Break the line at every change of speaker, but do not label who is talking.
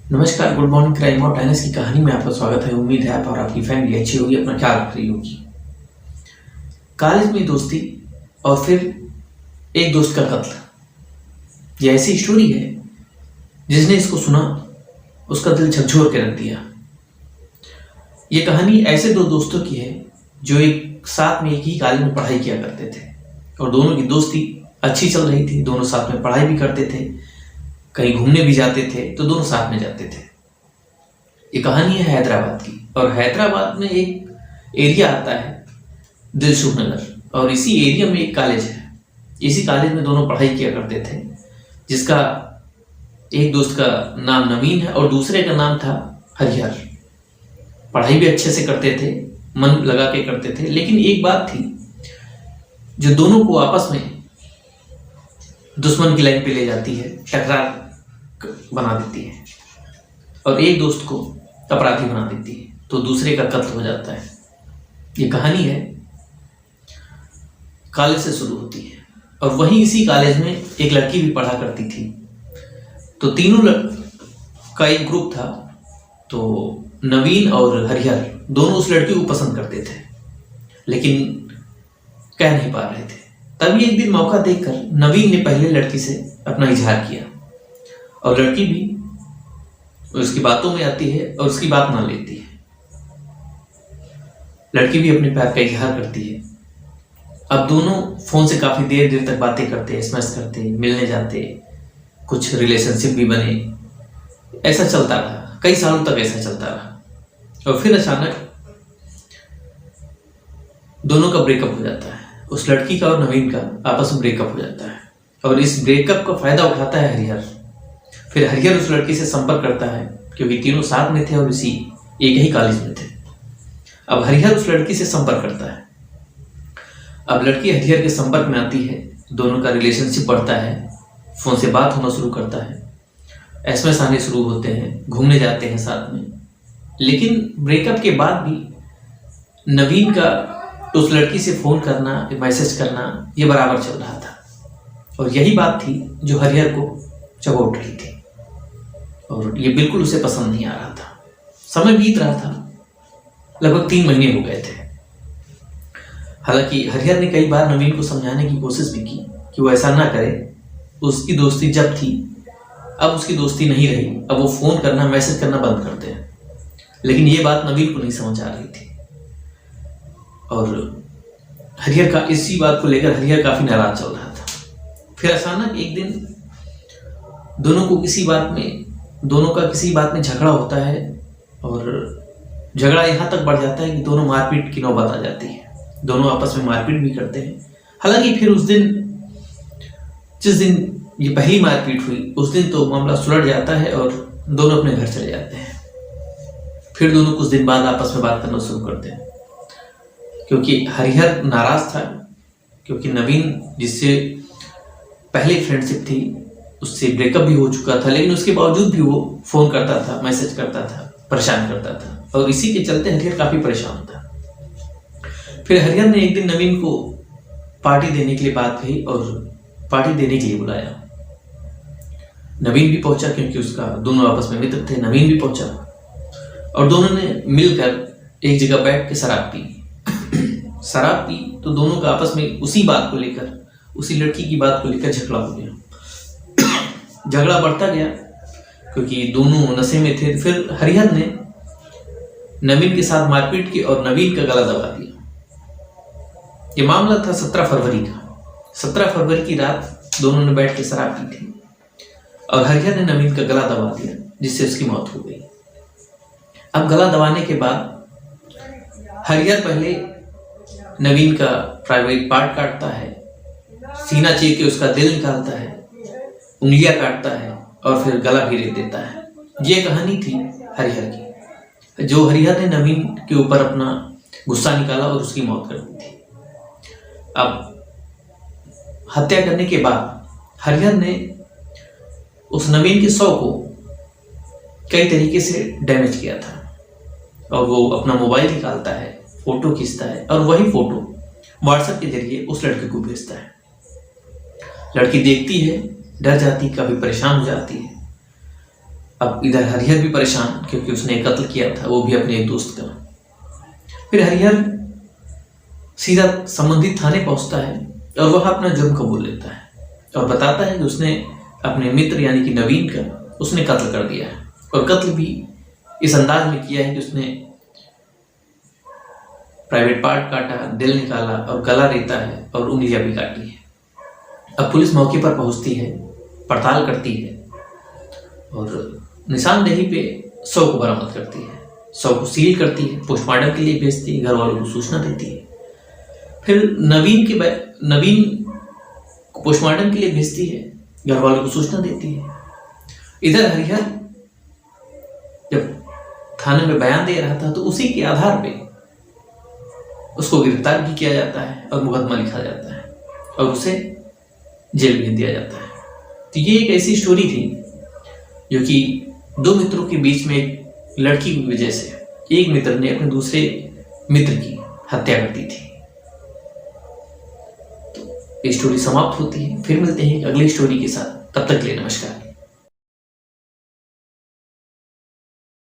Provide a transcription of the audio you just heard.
नमस्कार, good morning crime और टाइनस की कहानी में आपका स्वागत है। उम्मीद है आप और आपकी फैमिली अच्छी होगी, अपना ख्याल रख रही होगी। कॉलेज में दोस्ती और फिर एक दोस्त का कत्ल। ये ऐसी स्टोरी है जिसने इसको सुना उसका दिल झकझोर के रख दिया। ये कहानी ऐसे दो दोस्तों की है जो एक साथ में एक ही कॉलेज में पढ़ाई किया करते थे और दोनों की दोस्ती अच्छी चल रही थी। दोनों साथ में पढ़ाई भी करते थे, कहीं घूमने भी जाते थे तो दोनों साथ में जाते थे। ये कहानी है हैदराबाद की और हैदराबाद में एक एरिया आता है दिलसुख नगर और इसी एरिया में एक कॉलेज है। इसी कॉलेज में दोनों पढ़ाई किया करते थे, जिसका एक दोस्त का नाम नवीन है और दूसरे का नाम था हरिहर। पढ़ाई भी अच्छे से करते थे, मन लगा के करते थे, लेकिन एक बात थी जो दोनों को आपस में दुश्मन की लाइन पे ले जाती है, टकरार बना देती है और एक दोस्त को अपराधी बना देती है तो दूसरे का कत्ल हो जाता है। ये कहानी है कॉलेज से शुरू होती है और वहीं इसी कॉलेज में एक लड़की भी पढ़ा करती थी। तो तीनों का एक ग्रुप था। तो नवीन और हरिहर दोनों उस लड़की को पसंद करते थे लेकिन कह नहीं पा रहे थे। तभी एक दिन मौका देखकर नवीन ने पहले लड़की से अपना इजहार किया और लड़की भी उसकी बातों में आती है और उसकी बात मान लेती है। लड़की भी अपने प्यार का इजहार करती है। अब दोनों फोन से काफी देर देर तक बातें करते, एसएमएस करते, मिलने जाते, कुछ रिलेशनशिप भी बने। ऐसा चलता रहा, कई सालों तक ऐसा चलता रहा और फिर अचानक दोनों का ब्रेकअप हो जाता है। उस लड़की का और नवीन का आपस में ब्रेकअप हो जाता है और इस ब्रेकअप का फायदा उठाता है हरिहर। फिर हरिहर उस लड़की से संपर्क करता है क्योंकि तीनों साथ में थे और इसी एक ही कॉलेज में थे। अब हरिहर उस लड़की से संपर्क करता है। अब लड़की हरिहर के संपर्क में आती है, दोनों का रिलेशनशिप बढ़ता है, फोन से बात होना शुरू करता है, एसएमएस आने शुरू होते हैं, घूमने जाते हैं साथ में। लेकिन ब्रेकअप के बाद भी नवीन का उस लड़की से फोन करना, मैसेज करना ये बराबर चल रहा था और यही बात थी जो हरिहर को चबोट रही थी और ये बिल्कुल उसे पसंद नहीं आ रहा था। समय बीत रहा था, लगभग 3 महीने हो गए थे। हालांकि हरिहर ने कई बार नवीन को समझाने की कोशिश भी की कि वो ऐसा ना करे। उसकी दोस्ती जब थी, अब उसकी दोस्ती नहीं रही। अब वो फोन करना, मैसेज करना बंद कर दे। लेकिन ये बात नवीन को नहीं समझ आ रही थी और हरिहर का इसी बात को लेकर हरिहर काफी नाराज चल रहा था। फिर अचानक एक दिन दोनों का किसी बात में झगड़ा होता है और झगड़ा यहाँ तक बढ़ जाता है कि दोनों मारपीट की नौबत आ जाती है। दोनों आपस में मारपीट भी करते हैं। हालांकि फिर उस दिन, जिस दिन ये पहली मारपीट हुई, उस दिन तो मामला सुलझ जाता है और दोनों अपने घर चले जाते हैं। फिर दोनों कुछ दिन बाद आपस में बात करना शुरू करते हैं क्योंकि हरिहर नाराज था क्योंकि नवीन जिससे पहले फ्रेंडशिप थी उससे ब्रेकअप भी हो चुका था, लेकिन उसके बावजूद भी वो फोन करता था, मैसेज करता था, परेशान करता था और इसी के चलते हरिहर काफी परेशान था। फिर हरिहर ने एक दिन नवीन को पार्टी देने के लिए बात कही और पार्टी देने के लिए बुलाया। नवीन भी पहुंचा क्योंकि उसका दोनों आपस में मित्र थे। नवीन भी पहुंचा और दोनों ने मिलकर एक जगह बैठ के शराब पी। शराब पी तो दोनों का आपस में उसी बात को लेकर, उसी लड़की की बात को लेकर झगड़ा हो गया। झगड़ा बढ़ता गया क्योंकि दोनों नशे में थे। फिर हरिहर ने नवीन के साथ मारपीट की और नवीन का गला दबा दिया। ये मामला था 17 फरवरी का। 17 फरवरी की रात दोनों ने बैठ के शराब पी थी और हरिहर ने नवीन का गला दबा दिया जिससे उसकी मौत हो गई। अब गला दबाने के बाद हरिहर पहले नवीन का प्राइवेट पार्ट काटता है, सीना चीर के उसका दिल निकालता है, उंगलियां काटता है और फिर गला भी रेत देता है। ये कहानी थी हरिहर की, जो हरिहर ने नवीन के ऊपर अपना गुस्सा निकाला और उसकी मौत कर दी थी। अब हत्या करने के बाद हरिहर ने उस नवीन के शव को कई तरीके से डैमेज किया था और वो अपना मोबाइल निकालता है, फोटो खींचता है और वही फोटो व्हाट्सएप के जरिए उस लड़के को भेजता है। लड़की देखती है, डर जाती, काफी परेशान हो जाती है। अब इधर हरिहर भी परेशान क्योंकि उसने कत्ल किया था, वो भी अपने एक दोस्त का। फिर हरिहर सीधा संबंधित थाने पहुंचता है और वह अपना जुर्म कबूल लेता है और बताता है कि उसने अपने मित्र यानी कि नवीन का उसने कत्ल कर दिया है, और कत्ल भी इस अंदाज में किया है कि उसने प्राइवेट पार्ट काटा, दिल निकाला और गला रेता है और उंगलियां भी काटी है। अब पुलिस मौके पर पहुंचती है, पड़ताल करती है और निशानदेही पे शव को बरामद करती है, शव को सील करती है, पोस्टमार्टम के लिए भेजती है, घर वालों को सूचना देती है। फिर नवीन को पोस्टमार्टम के लिए भेजती है, घर वालों को सूचना देती है। इधर हरिहर जब थाने में बयान दे रहा था तो उसी के आधार पे उसको गिरफ्तार भी किया जाता है और मुकदमा लिखा जाता है और उसे जेल भेज दिया जाता है। तो ये एक ऐसी स्टोरी थी जो कि दो मित्रों के बीच में एक लड़की की वजह से एक मित्र ने अपने दूसरे मित्र की हत्या कर दी थी। तो ये स्टोरी समाप्त होती है। फिर मिलते हैं एक अगली स्टोरी के साथ, तब तक के लिए नमस्कार।